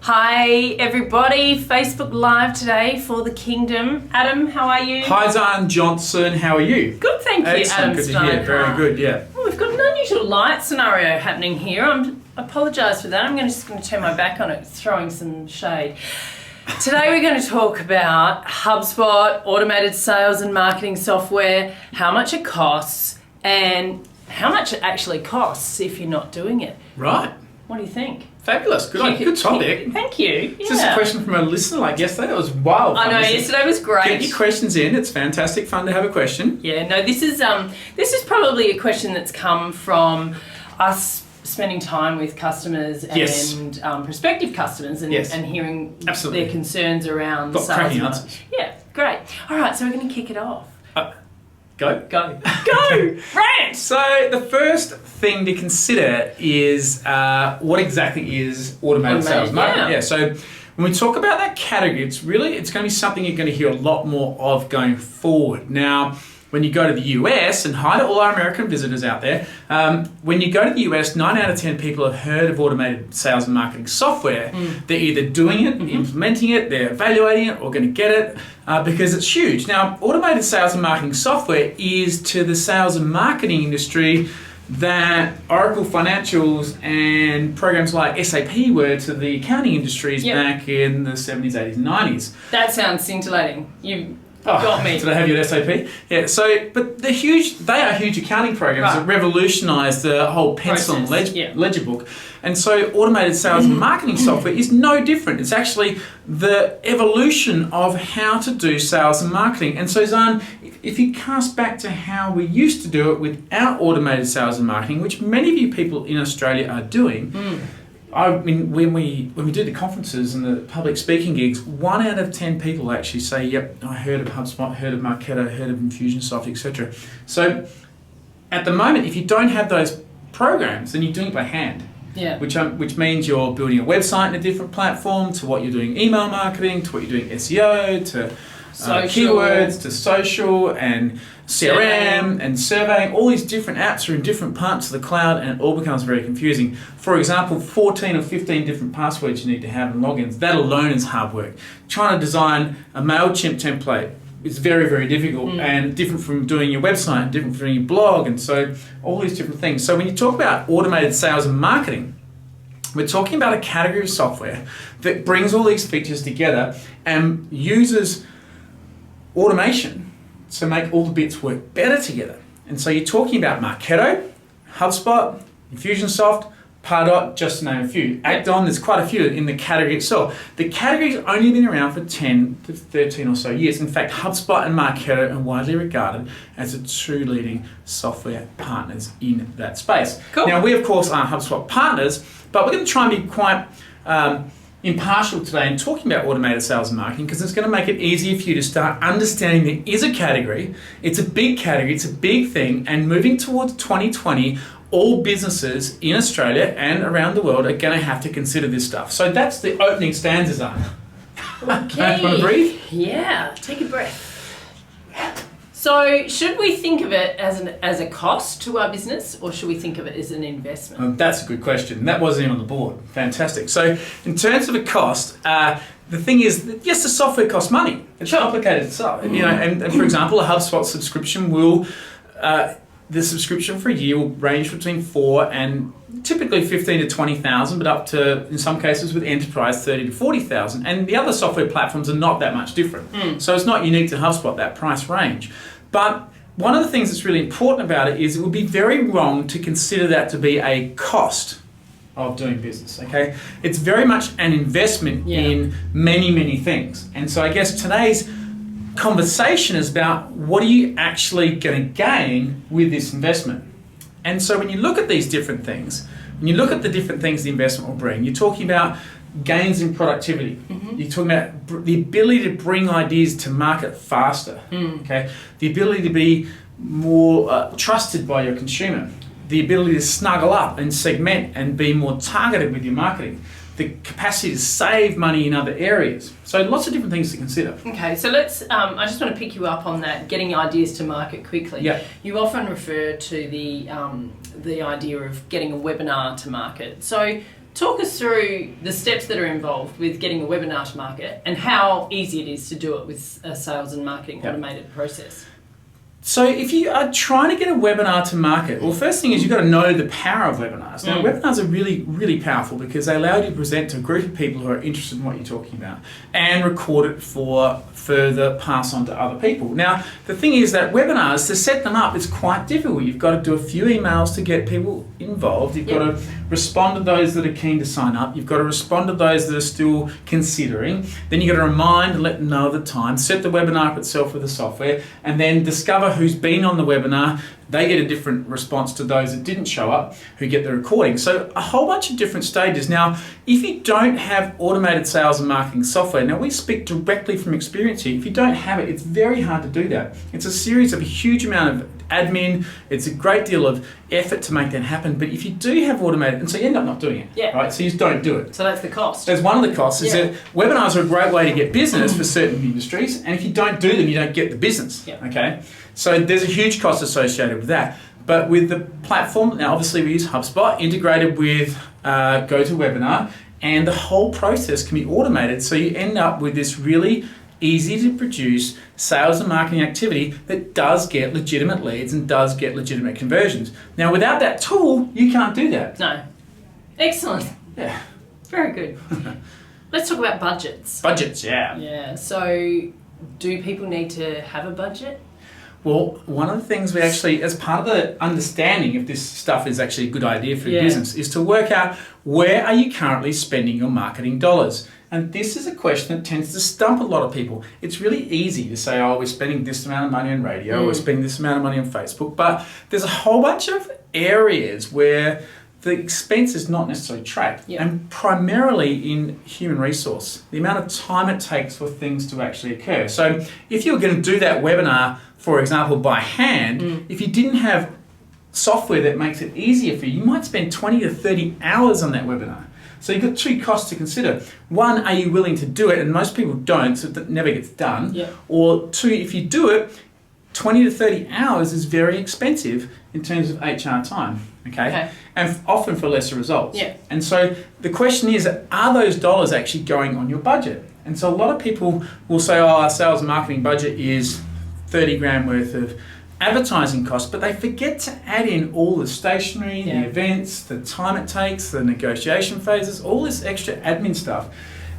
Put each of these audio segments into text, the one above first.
Hi everybody, Facebook Live today for the Kingdom. Adam, how are you? Hi Zan Johnson, how are you? Good, thank you. Excellent, Adam good to Steinhardt. hear, very good, yeah. Well, we've got an unusual light scenario happening here. I apologise for that. I'm just going to turn my back on it, throwing some shade. Today we're going to talk about HubSpot, automated sales and marketing software, how much it costs, and how much it actually costs if you're not doing it. Right. What do you think? Fabulous, good topic. Thank you. Is this a question from a listener like yesterday? That was wild fun. I know, yesterday was great. Get your questions in, it's fantastic fun to have a question. Yeah, no, this is probably a question that's come from us spending time with customers and prospective customers and hearing their concerns around sales. Cracking answers. Yeah, great. All right, so we're going to kick it off. Go. Rant! So the first thing to consider is what exactly is automated sales marketing. Yeah. So when we talk about that category, it's going to be something you're going to hear a lot more of going forward. Now, when you go to the US, and hi to all our American visitors out there, when you go to the US, 9 out of 10 people have heard of automated sales and marketing software. They're either doing it, implementing it, they're evaluating it, or going to get it because it's huge. Now, automated sales and marketing software is to the sales and marketing industry that Oracle Financials and programs like SAP were to the accounting industries back in the 70s, 80s, and 90s. That sounds scintillating. You got me. Did I have you at SAP? Yeah, but they are huge accounting programs that revolutionised the whole pencil and ledger book. And so automated sales and marketing software is no different. It's actually the evolution of how to do sales and marketing. And so Zan, if you cast back to how we used to do it without automated sales and marketing, which many of you people in Australia are doing, I mean, when we do the conferences and the public speaking gigs, 1 out of 10 people actually say, yep, I heard of HubSpot, heard of Marketo, heard of Infusionsoft, etc. So at the moment, if you don't have those programs, then you're doing it by hand. Yeah. Which means you're building a website in a different platform to what you're doing email marketing, to what you're doing SEO, to keywords, to social and CRM and surveying. All these different apps are in different parts of the cloud and it all becomes very confusing. For example, 14 or 15 different passwords you need to have and logins. That alone is hard work. Trying to design a MailChimp template is very, very difficult and different from doing your website, different from doing your blog, and so all these different things. So when you talk about automated sales and marketing, we're talking about a category of software that brings all these features together and uses automation to make all the bits work better together. And so you're talking about Marketo, HubSpot, Infusionsoft, Pardot, just to name a few. Acton, there's quite a few in the category itself. The category's only been around for 10 to 13 or so years. In fact, HubSpot and Marketo are widely regarded as the two leading software partners in that space. Cool. Now, we of course are HubSpot partners, but we're going to try and be quite impartial today in talking about automated sales and marketing because it's going to make it easier for you to start understanding there is a category, it's a big category, it's a big thing, and moving towards 2020, all businesses in Australia and around the world are going to have to consider this stuff. So that's the opening stanzas on. Okay. Want to breathe? Yeah, take a breath. So should we think of it as a cost to our business or should we think of it as an investment? That's a good question. That wasn't even on the board. Fantastic. So in terms of a cost, the thing is that yes, the software costs money. It's complicated itself. You know, and for example, a HubSpot subscription will the subscription for a year will range between 4 and typically 15 to 20,000, but up to, in some cases with enterprise, 30 to 40,000. And the other software platforms are not that much different. So it's not unique to HubSpot, that price range. But one of the things that's really important about it is it would be very wrong to consider that to be a cost of doing business, okay? It's very much an investment in many, many things. And so I guess today's conversation is about what are you actually going to gain with this investment. And so when you look at these different things, when you look at the different things the investment will bring, you're talking about gains in productivity. You're talking about the ability to bring ideas to market faster, okay? The ability to be more trusted by your consumer, the ability to snuggle up and segment and be more targeted with your marketing, the capacity to save money in other areas. So lots of different things to consider. Okay, so let's, I just want to pick you up on that, getting ideas to market quickly. Yeah. You often refer to the idea of getting a webinar to market. So talk us through the steps that are involved with getting a webinar to market and how easy it is to do it with a sales and marketing automated process. So if you are trying to get a webinar to market, well, first thing is you've got to know the power of webinars. Now, webinars are really, really powerful because they allow you to present to a group of people who are interested in what you're talking about and record it for further pass on to other people. Now, the thing is that webinars, to set them up, is quite difficult. You've got to do a few emails to get people involved. You've got to respond to those that are keen to sign up. You've got to respond to those that are still considering. Then you've got to remind and let them know of the time, set the webinar up itself with the software, and then discover who's been on the webinar. They get a different response to those that didn't show up, who get the recording. So a whole bunch of different stages. Now, if you don't have automated sales and marketing software, now we speak directly from experience here. If you don't have it, it's very hard to do that. It's a series of a huge amount of admin. It's a great deal of effort to make that happen. But if you do have automated, and so you end up not doing it, right? So you just don't do it. So that's the cost. That's one of the costs. Is that webinars are a great way to get business for certain industries, and if you don't do them, you don't get the business. Okay. So there's a huge cost associated with that. But with the platform, now obviously we use HubSpot, integrated with GoToWebinar, and the whole process can be automated. So you end up with this really easy to produce sales and marketing activity that does get legitimate leads and does get legitimate conversions. Now, without that tool, you can't do that. No. Excellent. Yeah. Very good. Let's talk about budgets. Budgets, yeah. Yeah. So do people need to have a budget? Well, one of the things we actually, as part of the understanding if this stuff is actually a good idea for your business, is to work out where are you currently spending your marketing dollars. And this is a question that tends to stump a lot of people. It's really easy to say, oh, we're spending this amount of money on radio, we're spending this amount of money on Facebook, but there's a whole bunch of areas where the expense is not necessarily tracked, and primarily in human resource, the amount of time it takes for things to actually occur. So if you were going to do that webinar, for example, by hand, if you didn't have software that makes it easier for you, you might spend 20 to 30 hours on that webinar. So you've got two costs to consider. One, are you willing to do it? And most people don't, so it never gets done. Or two, if you do it, 20 to 30 hours is very expensive in terms of HR time, okay? And often for lesser results. And so the question is, are those dollars actually going on your budget? And so a lot of people will say, oh, our sales and marketing budget is 30 grand worth of advertising costs, but they forget to add in all the stationery, the events, the time it takes, the negotiation phases, all this extra admin stuff.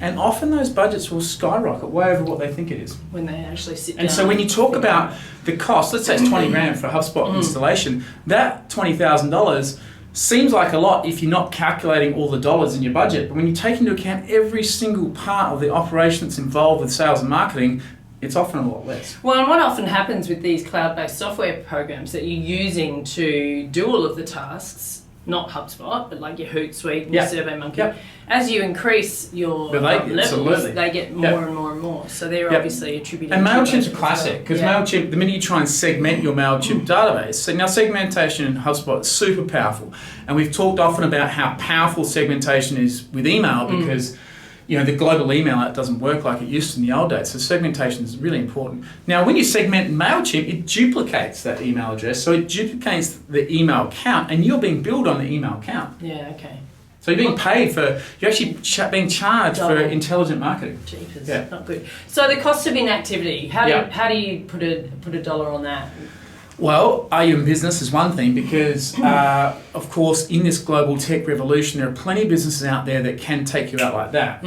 And often those budgets will skyrocket way over what they think it is. When they actually sit down. And so when you talk about the cost, let's say it's 20 grand for a HubSpot installation, that $20,000 seems like a lot if you're not calculating all the dollars in your budget. But when you take into account every single part of the operation that's involved with sales and marketing, it's often a lot less. Well, and what often happens with these cloud-based software programs that you're using to do all of the tasks, not HubSpot, but like your Hootsuite and your SurveyMonkey, as you increase your levels, they get more and more and more. So they're obviously attributing. And MailChimp's a classic, because MailChimp, the minute you try and segment your MailChimp database, so now segmentation in HubSpot is super powerful. And we've talked often about how powerful segmentation is with email because the global email out doesn't work like it used to in the old days. So segmentation is really important. Now, when you segment MailChimp, it duplicates that email address. So it duplicates the email count, and you're being billed on the email count. Yeah, okay. So you're being paid for, you're actually being charged for intelligent marketing. Jeepers, not good. So the cost of inactivity, how do you put a dollar on that? Well, are you in business is one thing because, of course, in this global tech revolution, there are plenty of businesses out there that can take you out like that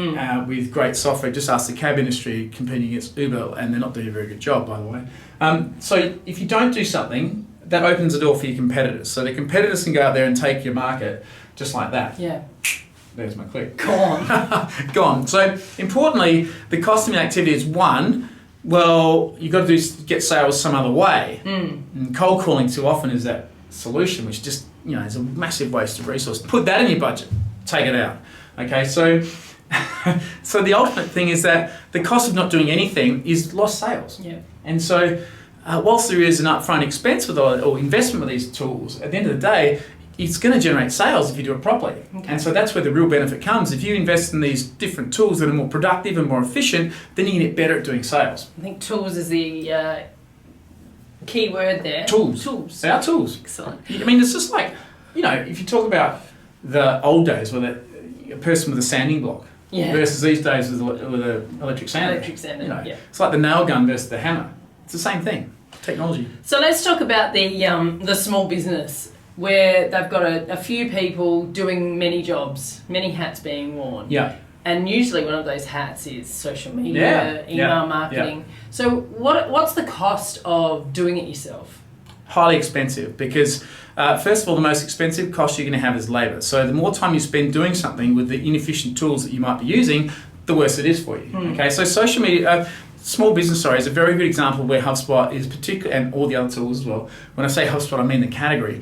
with great software. Just ask the cab industry competing against Uber, and they're not doing a very good job, by the way. So if you don't do something, that opens the door for your competitors. So the competitors can go out there and take your market just like that. Yeah. There's my click. Gone. Gone. So importantly, the cost of inactivity is one, well, you've got to get sales some other way. And cold calling too often is that solution, which just, is a massive waste of resource. Put that in your budget. Take it out. Okay, so so the ultimate thing is that the cost of not doing anything is lost sales. And so whilst there is an upfront expense with or investment with these tools, at the end of the day, it's going to generate sales if you do it properly. And so that's where the real benefit comes. If you invest in these different tools that are more productive and more efficient, then you can get better at doing sales. I think tools is the key word there. Tools. They are tools. Excellent. I mean, it's just like, if you talk about the old days where a person with a sanding block versus these days with an electric sander. Electric sander, You know, yeah. it's like the nail gun versus the hammer. It's the same thing. Technology. So let's talk about the small business where they've got a few people doing many jobs, many hats being worn. Yeah. And usually one of those hats is social media, email marketing. Yeah. So what's the cost of doing it yourself? Highly expensive because, first of all, the most expensive cost you're going to have is labour. So the more time you spend doing something with the inefficient tools that you might be using, the worse it is for you. Okay, so social media, small business, is a very good example where HubSpot is particular, and all the other tools as well. When I say HubSpot, I mean the category.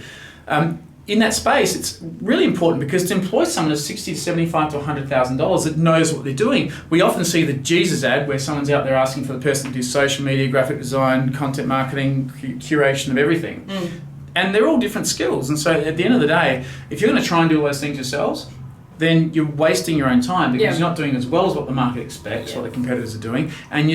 In that space, it's really important because to employ someone of $60,000 to $75,000 to $100,000 that knows what they're doing, we often see the Jesus ad where someone's out there asking for the person to do social media, graphic design, content marketing, curation of everything. And they're all different skills. And so at the end of the day, if you're going to try and do all those things yourselves, then you're wasting your own time because you're not doing as well as what the market expects, what the competitors are doing, and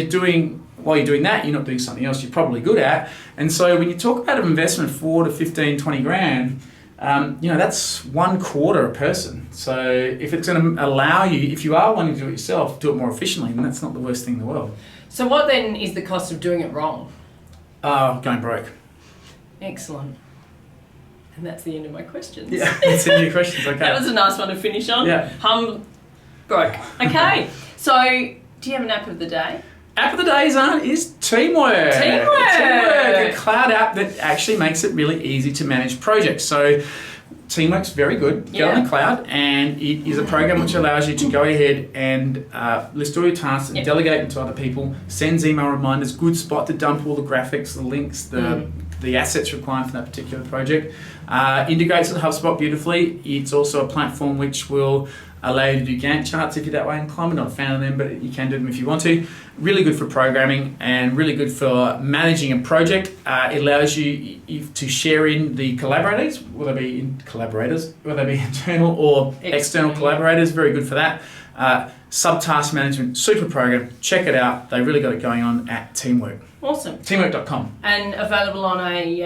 while you're doing that, you're not doing something else you're probably good at. And so when you talk about an investment of 4 to 15, 20 grand, that's 1/4 a person. So if it's going to allow you, if you are wanting to do it yourself, do it more efficiently, then that's not the worst thing in the world. So what then is the cost of doing it wrong? Going broke. Excellent. And that's the end of my questions. Yeah, that's the end of your questions, okay. That was a nice one to finish on. Yeah. Broke. Okay. So do you have an app of the day? App of the day is Teamwork. Teamwork, a cloud app that actually makes it really easy to manage projects. So Teamwork's very good. Get on the cloud, and it is a program which allows you to go ahead and list all your tasks and delegate them to other people, sends email reminders, good spot to dump all the graphics, the links, the assets required for that particular project. Integrates with HubSpot beautifully. It's also a platform which will allow you to do Gantt charts if you're that way inclined. We're not a fan of them, but you can do them if you want to. Really good for programming and really good for managing a project. It allows you to share in the collaborators, whether they be internal or external collaborators. Very good for that. Subtask management, super program. Check it out. They really got it going on at Teamwork. Awesome. Teamwork.com. And available on a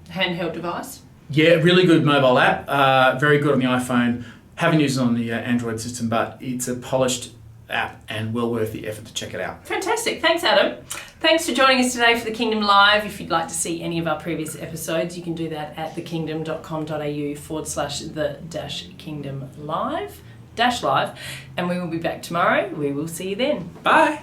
handheld device? Yeah, really good mobile app. Very good on the iPhone. Haven't used it on the Android system, but it's a polished app and well worth the effort to check it out. Fantastic. Thanks, Adam. Thanks for joining us today for The Kingdom Live. If you'd like to see any of our previous episodes, you can do that at thekingdom.com.au/the-kingdom live, and we will be back tomorrow. We will see you then. Bye.